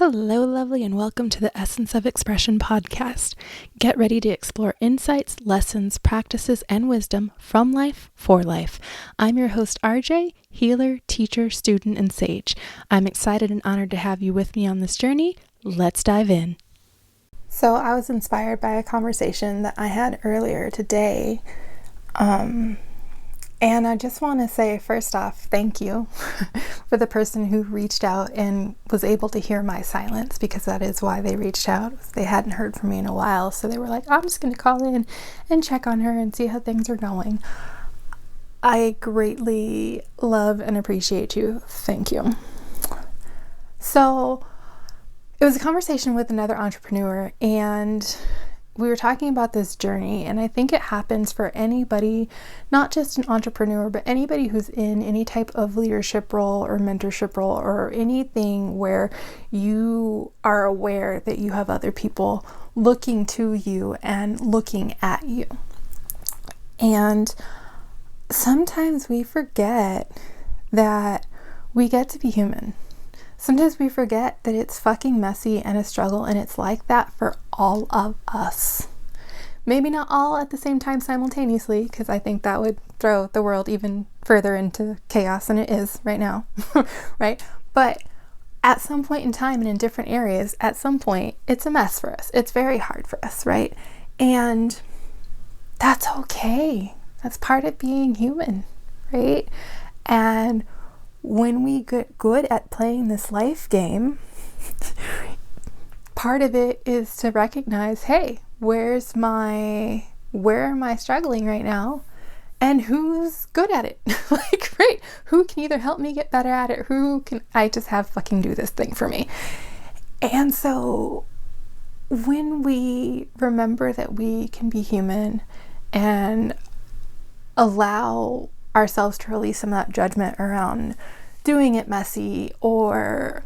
Hello, lovely, and welcome to the Essence of Expression podcast. Get ready to explore insights, lessons, practices, and wisdom from life for life. I'm your host, Arejay, healer, teacher, student, and sage. I'm excited and honored to have you with me on this journey. Let's dive in. So I was inspired by a conversation that I had earlier today. And I just want to say, first off, thank you for the person who reached out and was able to hear my silence, because that is why they reached out. They hadn't heard from me in a while, so they were like, I'm just going to call in and check on her and see how things are going. I greatly love and appreciate you. Thank you. So it was a conversation with another entrepreneur, and we were talking about this journey, and I think it happens for anybody, not just an entrepreneur, but anybody who's in any type of leadership role or mentorship role or anything where you are aware that you have other people looking to you and looking at you. And sometimes we forget that we get to be human. Sometimes we forget that it's fucking messy and a struggle, and it's like that for all of us. Maybe not all at the same time simultaneously, because I think that would throw the world even further into chaos than it is right now, right? But at some point in time and in different areas, at some point, it's a mess for us. It's very hard for us, right? And that's okay. That's part of being human, right? And when we get good at playing this life game, part of it is to recognize, hey, where am I struggling right now? And who's good at it? Like, right, who can either help me get better at it? Who can I just have fucking do this thing for me? And so when we remember that we can be human and allow ourselves to release some of that judgment around doing it messy or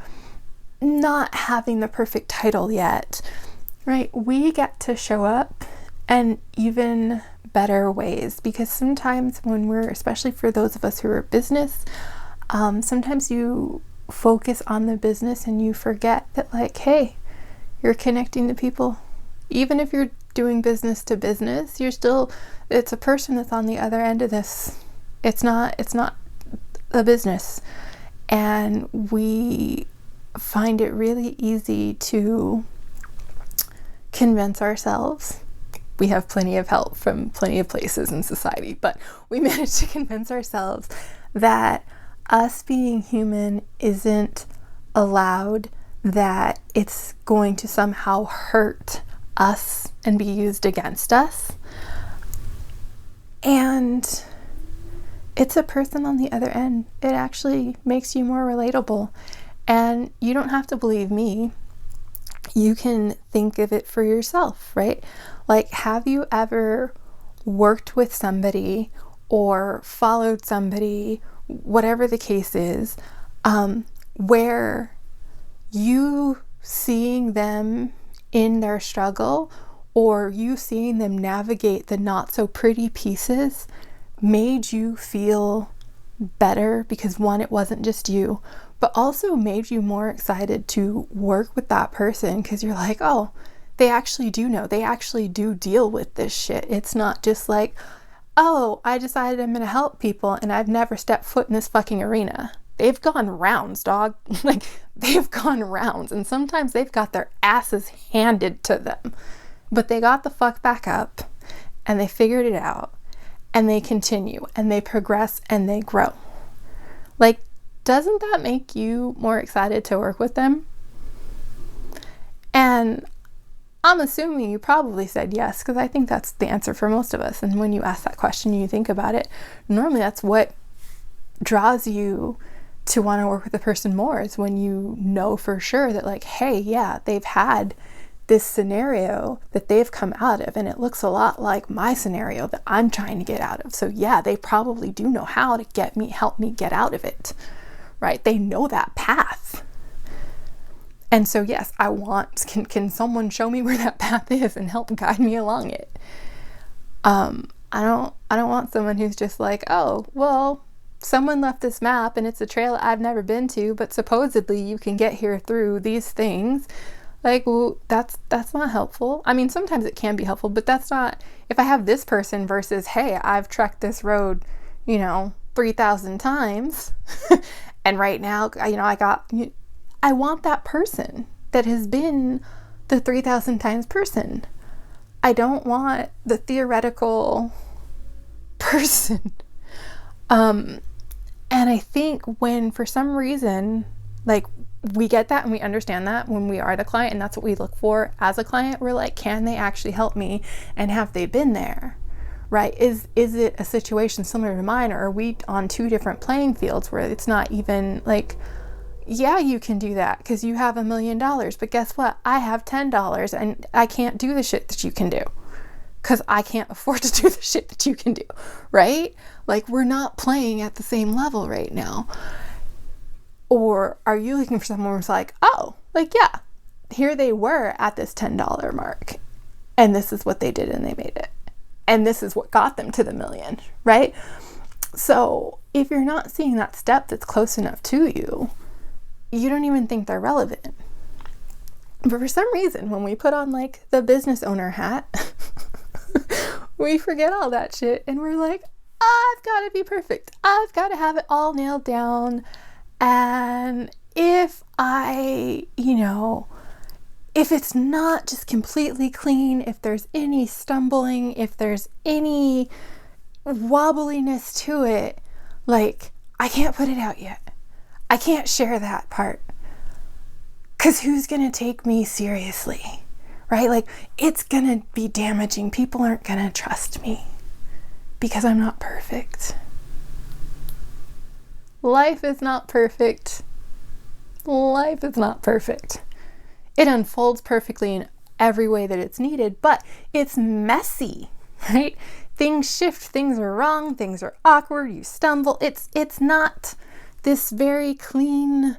not having the perfect title yet, right? We get to show up in even better ways, because sometimes when we're, especially for those of us who are business, sometimes you focus on the business and you forget that, like, hey, you're connecting to people. Even if you're doing business to business, it's a person that's on the other end of this. It's not a business. And we find it really easy to convince ourselves. We have plenty of help from plenty of places in society, but we manage to convince ourselves that us being human isn't allowed, that it's going to somehow hurt us and be used against us. And it's a person on the other end. It actually makes you more relatable. And you don't have to believe me. You can think of it for yourself, right? Like, have you ever worked with somebody or followed somebody, whatever the case is, where you seeing them in their struggle or you seeing them navigate the not so pretty pieces made you feel better, because one, it wasn't just you, but also made you more excited to work with that person, because you're like, oh, they actually do know, they actually do deal with this shit. It's not just like, oh, I decided I'm gonna help people and I've never stepped foot in this fucking arena. They've gone rounds, dog. Like, they've gone rounds, and sometimes they've got their asses handed to them, but they got the fuck back up and they figured it out. And they continue and they progress and they grow. Like, doesn't that make you more excited to work with them? And I'm assuming you probably said yes, because I think that's the answer for most of us. And when you ask that question and you think about it, normally that's what draws you to want to work with the person more, is when you know for sure that, like, hey, yeah, they've had this scenario that they've come out of, and it looks a lot like my scenario that I'm trying to get out of. So yeah, they probably do know how to help me get out of it, right? They know that path. And so yes, can someone show me where that path is and help guide me along it? I don't want someone who's just like, oh, well, someone left this map and it's a trail I've never been to, but supposedly you can get here through these things. Like, well, that's not helpful. I mean, sometimes it can be helpful, but that's not, if I have this person versus, hey, I've trekked this road, 3,000 times and right now, I want that person that has been the 3,000 times person. I don't want the theoretical person. And I think when for some reason, like, we get that and we understand that when we are the client, and that's what we look for as a client, we're like, can they actually help me, and have they been there, right? Is it a situation similar to mine, or are we on two different playing fields where it's not even like, yeah, you can do that because you have $1 million, but guess what? I have $10 and I can't do the shit that you can do because I can't afford to do the shit that you can do, right? Like, we're not playing at the same level right now. Or are you looking for someone who's like, oh, like, yeah, here they were at this $10 mark and this is what they did and they made it. And this is what got them to the $1 million, right? So if you're not seeing that step that's close enough to you, you don't even think they're relevant. But for some reason, when we put on like the business owner hat, we forget all that shit and we're like, I've got to be perfect. I've got to have it all nailed down. And if if it's not just completely clean, if there's any stumbling, if there's any wobbliness to it, like, I can't put it out yet. I can't share that part. Because who's going to take me seriously, right? Like, it's going to be damaging. People aren't going to trust me because I'm not perfect. Life is not perfect. Life is not perfect. It unfolds perfectly in every way that it's needed, but it's messy, right? Things shift, things are wrong, things are awkward, you stumble. It's not this very clean,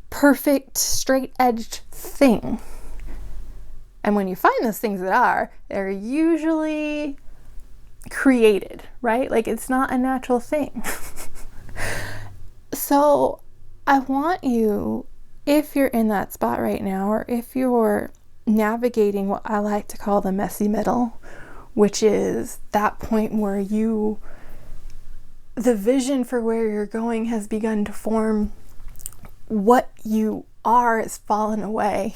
perfect, straight-edged thing. And when you find those things that are, they're usually created, right? Like, it's not a natural thing. So I want you, if you're in that spot right now, or if you're navigating what I like to call the messy middle, which is that point where the vision for where you're going has begun to form, what you are has fallen away,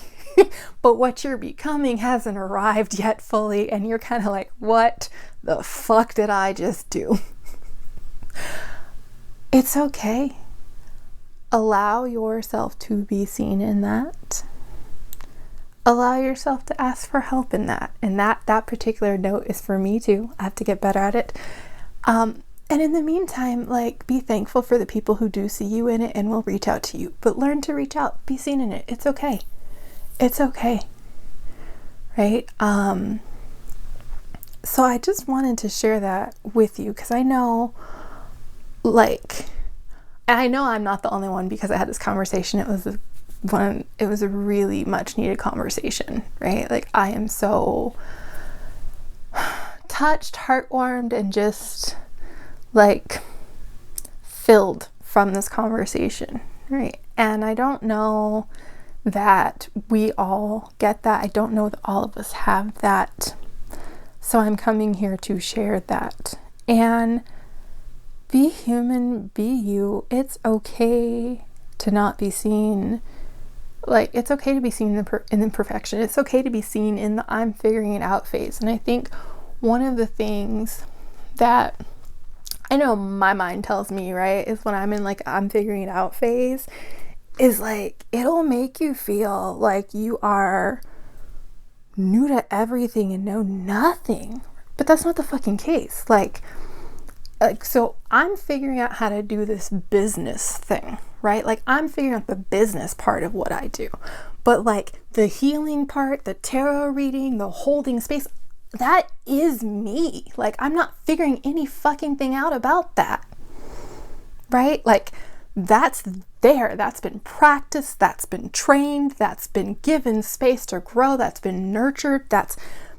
but what you're becoming hasn't arrived yet fully, and you're kind of like, what the fuck did I just do? It's okay. Allow yourself to be seen in that. Allow yourself to ask for help in that. And that particular note is for me too. I have to get better at it. And in the meantime, like, be thankful for the people who do see you in it and will reach out to you. But learn to reach out. Be seen in it. It's okay. It's okay. Right? So I just wanted to share that with you because I know, like, and I know I'm not the only one because I had this conversation. It was a really much needed conversation, right? Like, I am so touched, heartwarmed, and just like filled from this conversation, right? And I don't know that we all get that. I don't know that all of us have that. So I'm coming here to share that. And be human, be you. It's okay to not be seen. Like, it's okay to be seen in imperfection. It's okay to be seen in the I'm figuring it out phase. And I think one of the things that I know my mind tells me, right, is when I'm in like I'm figuring it out phase, is like, it'll make you feel like you are new to everything and know nothing. But that's not the fucking case. Like, so I'm figuring out how to do this business thing, right? Like, I'm figuring out the business part of what I do. But like the healing part, the tarot reading, the holding space, that is me. Like, I'm not figuring any fucking thing out about that, right? Like, that's there. That's been practiced. That's been trained. That's been given space to grow. That's been nurtured. That's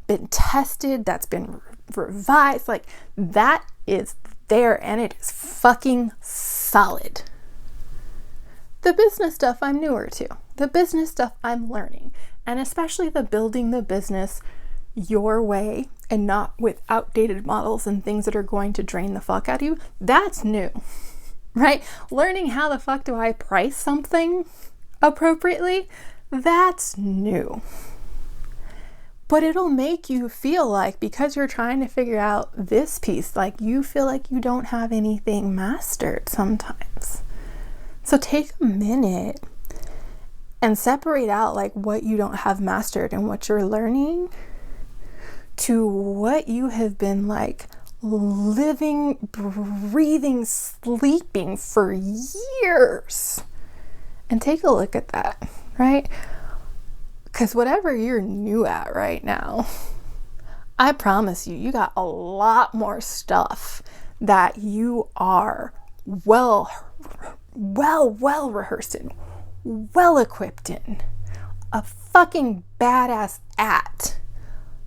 been tested. That's been revised. Like, that is there and it is fucking solid. The business stuff I'm newer to. The business stuff I'm learning. And especially the building the business your way and not with outdated models and things that are going to drain the fuck out of you. That's new, right? Learning how the fuck do I price something appropriately, that's new. But it'll make you feel like, because you're trying to figure out this piece, like you feel like you don't have anything mastered sometimes. So take a minute and separate out like what you don't have mastered and what you're learning to what you have been like living, breathing, sleeping for years. And take a look at that, right? Because whatever you're new at right now, I promise you, you got a lot more stuff that you are well rehearsed in, well equipped in, a fucking badass at,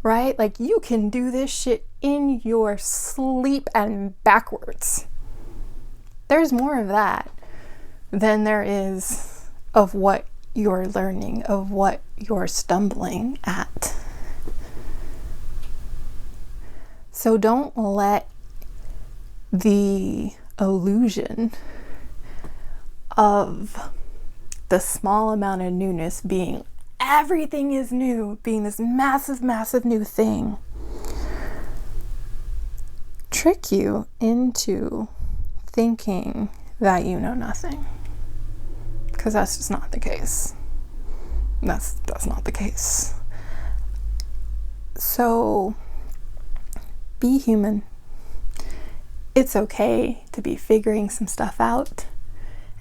right? Like you can do this shit in your sleep and backwards. There's more of that than there is of what you're learning, of what you're stumbling at. So don't let the illusion of the small amount of newness being everything is new, being this massive new thing, trick you into thinking that you know nothing. Because that's just not the case. That's not the case. So be human. It's okay to be figuring some stuff out.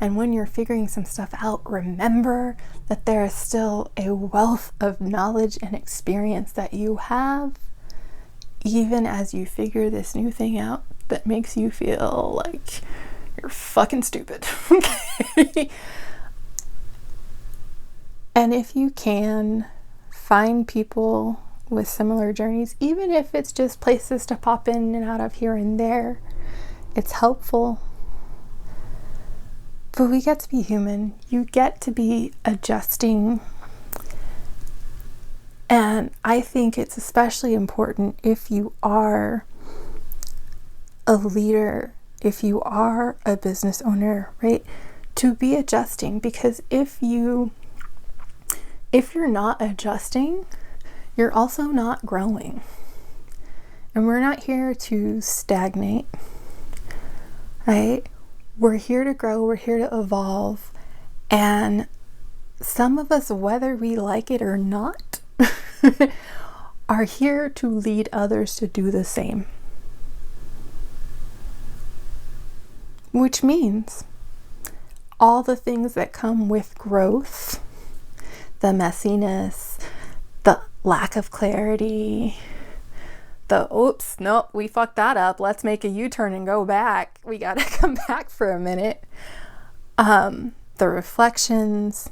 And when you're figuring some stuff out, remember that there is still a wealth of knowledge and experience that you have, even as you figure this new thing out that makes you feel like you're fucking stupid. Okay? And if you can, find people with similar journeys, even if it's just places to pop in and out of here and there, it's helpful. But we get to be human. You get to be adjusting. And I think it's especially important if you are a leader, if you are a business owner, right? To be adjusting, because if you're not adjusting, you're also not growing. And we're not here to stagnate, right? We're here to grow, we're here to evolve. And some of us, whether we like it or not, are here to lead others to do the same. Which means all the things that come with growth, the messiness, the lack of clarity, the oops, nope, we fucked that up, let's make a U-turn and go back, we gotta come back for a minute, the reflections,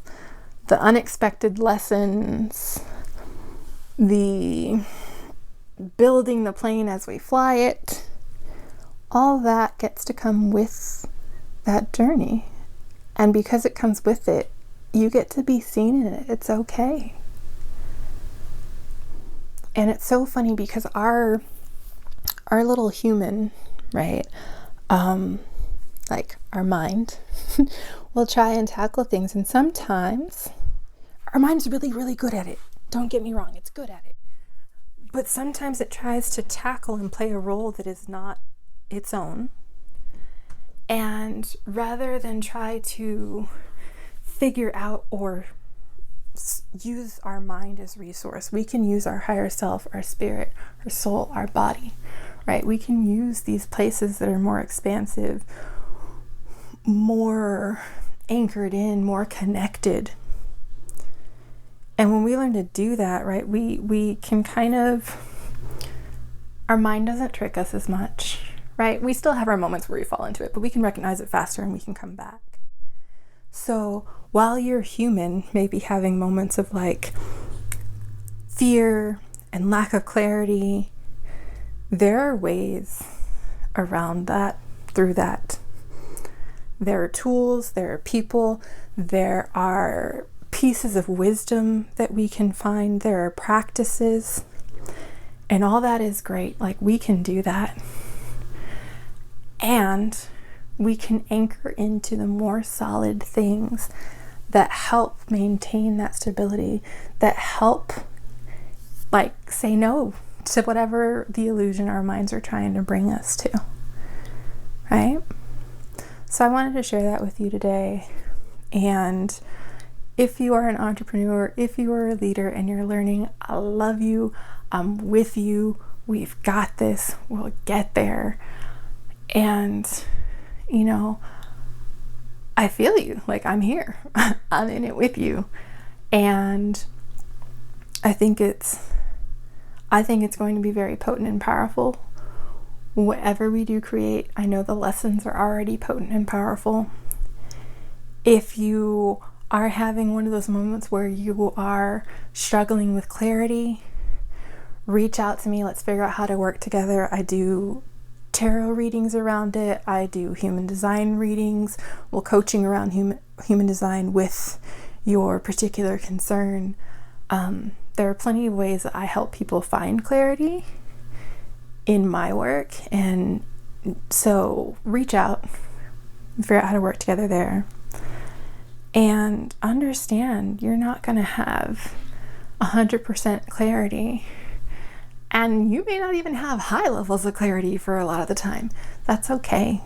the unexpected lessons, the building the plane as we fly it, all that gets to come with that journey. And because it comes with it, you get to be seen in it. It's okay. And it's so funny because our little human, right, like our mind will try and tackle things, and sometimes our mind's really good at it. Don't get me wrong, it's good at it. But sometimes it tries to tackle and play a role that is not its own. And rather than try to figure out or use our mind as resource, we can use our higher self, our spirit, our soul, our body, right? We can use these places that are more expansive, more anchored in, more connected. And when we learn to do that, right, we can kind of, our mind doesn't trick us as much, right? We still have our moments where we fall into it, but we can recognize it faster and we can come back. So while you're human, maybe having moments of like fear and lack of clarity, there are ways around that, through that. There are tools, there are people, there are pieces of wisdom that we can find, there are practices, and all that is great. Like, we can do that. And we can anchor into the more solid things that help maintain that stability, that help, like, say no to whatever the illusion our minds are trying to bring us to, right? So I wanted to share that with you today. And if you are an entrepreneur, if you are a leader and you're learning, I love you, I'm with you, we've got this, we'll get there. And, you know, I feel you, like, I'm here, I'm in it with you. And I think it's going to be very potent and powerful. Whatever we do create, I know the lessons are already potent and powerful. If you are having one of those moments where you are struggling with clarity, reach out to me. Let's figure out how to work together. I do tarot readings around it. I do human design readings, coaching around human design with your particular concern. There are plenty of ways that I help people find clarity in my work, and so reach out, figure out how to work together there, and understand you're not going to have 100% clarity, and you may not even have high levels of clarity for a lot of the time. That's okay.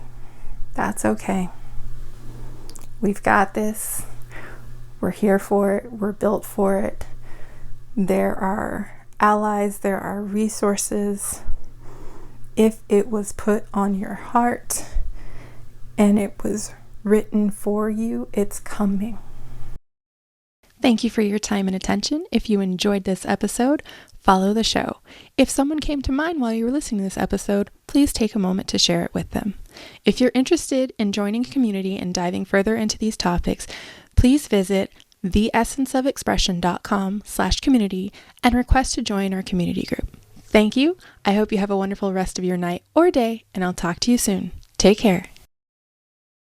That's okay. We've got this. We're here for it. We're built for it. There are allies. There are resources. If it was put on your heart and it was written for you, it's coming. Thank you for your time and attention. If you enjoyed this episode, follow the show. If someone came to mind while you were listening to this episode, please take a moment to share it with them. If you're interested in joining a community and diving further into these topics, please visit theessenceofexpression.com/community and request to join our community group. Thank you. I hope you have a wonderful rest of your night or day, and I'll talk to you soon. Take care.